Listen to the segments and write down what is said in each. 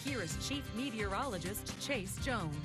Here is Chief Meteorologist Chase Jones.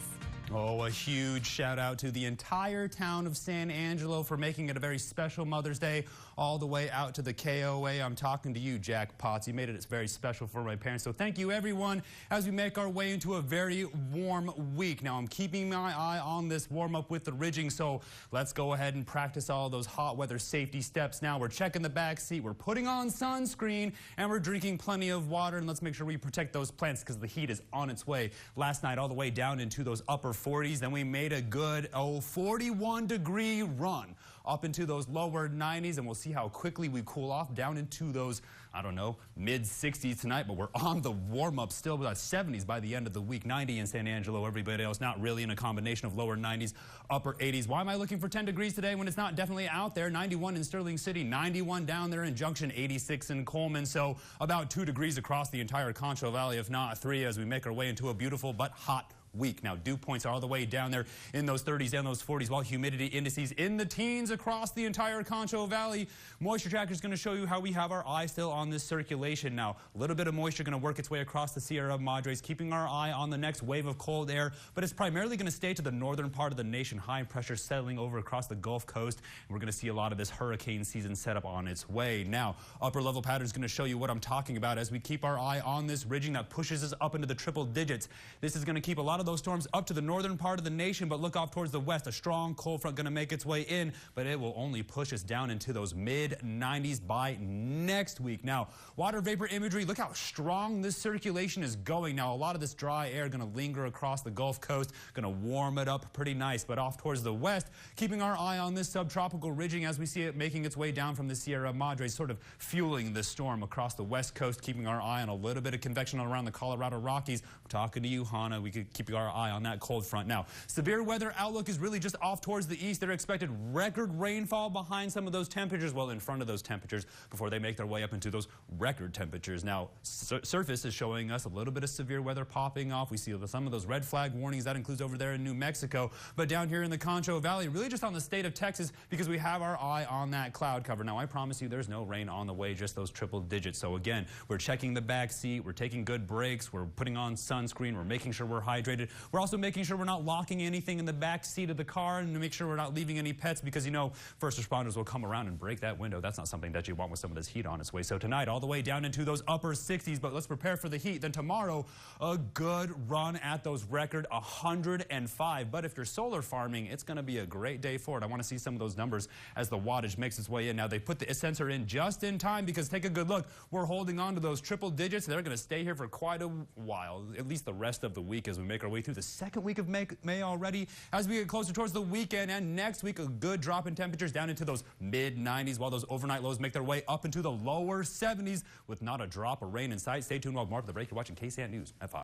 Oh, a huge shout out to the entire town of San Angelo for making it a very special Mother's Day, all the way out to the KOA. I'm talking to you, Jack Potts. You made it very special for my parents. So thank you, everyone, as we make our way into a very warm week. Now, I'm keeping my eye on this warm up with the ridging, so let's go ahead and practice all those hot weather safety steps. Now, we're checking the back seat, we're putting on sunscreen, and we're drinking plenty of water. And let's make sure we protect those plants because the heat is on its way. Last night, all the way down into those upper 40s. Then we made a good 41-degree run up into those lower 90s, and we'll see how quickly we cool off down into those, I don't know, mid-60s tonight. But we're on the warm-up still with 70s by the end of the week. 90 in San Angelo. Everybody else not really in a combination of lower 90s, upper 80s. Why am I looking for 10 degrees today when it's not definitely out there? 91 in Sterling City, 91 down there in Junction, 86 in Coleman. So about 2 degrees across the entire Concho Valley, if not 3, as we make our way into a beautiful but hot week. Now, dew points are all the way down there in those 30s and those 40s, while humidity indices in the teens across the entire Concho Valley. Moisture tracker is going to show you how we have our eye still on this circulation. Now, a little bit of moisture going to work its way across the Sierra Madres, keeping our eye on the next wave of cold air, but it's primarily going to stay to the northern part of the nation. High pressure settling over across the Gulf Coast, and we're going to see a lot of this hurricane season set up on its way. Now, upper level pattern is going to show you what I'm talking about as we keep our eye on this ridging that pushes us up into the triple digits. This is going to keep a lot of those storms up to the northern part of the nation, but look off towards the west. A strong cold front going to make its way in, but it will only push us down into those mid-90s by next week. Now, water vapor imagery, look how strong this circulation is going. Now, a lot of this dry air going to linger across the Gulf Coast, going to warm it up pretty nice, but off towards the west, keeping our eye on this subtropical ridging as we see it making its way down from the Sierra Madres, sort of fueling the storm across the west coast, keeping our eye on a little bit of convection around the Colorado Rockies. I'm talking to you, Hannah. We could keep our eye on that cold front. Now, severe weather outlook is really just off towards the east. They're expected record rainfall behind some of those temperatures, well, in front of those temperatures before they make their way up into those record temperatures. Now, surface is showing us a little bit of severe weather popping off. We see some of those red flag warnings. That includes over there in New Mexico. But down here in the Concho Valley, really just on the state of Texas, because we have our eye on that cloud cover. Now, I promise you there's no rain on the way, just those triple digits. So again, we're checking the back seat. We're taking good breaks. We're putting on sunscreen. We're making sure we're hydrated. We're also making sure we're not locking anything in the back seat of the car, and to make sure we're not leaving any pets, because, you know, first responders will come around and break that window. That's not something that you want with some of this heat on its way. So tonight, all the way down into those upper 60s, but let's prepare for the heat. Then tomorrow, a good run at those record 105. But if you're solar farming, it's going to be a great day for it. I want to see some of those numbers as the wattage makes its way in. Now, they put the sensor in just in time, because take a good look. We're holding on to those triple digits. They're going to stay here for quite a while, at least the rest of the week, as we make our way through the second week of May already. As we get closer towards the weekend and next week, a good drop in temperatures down into those mid-90s, while those overnight lows make their way up into the lower 70s with not a drop of rain in sight. Stay tuned while more of the break. You're watching KSAN News at 5.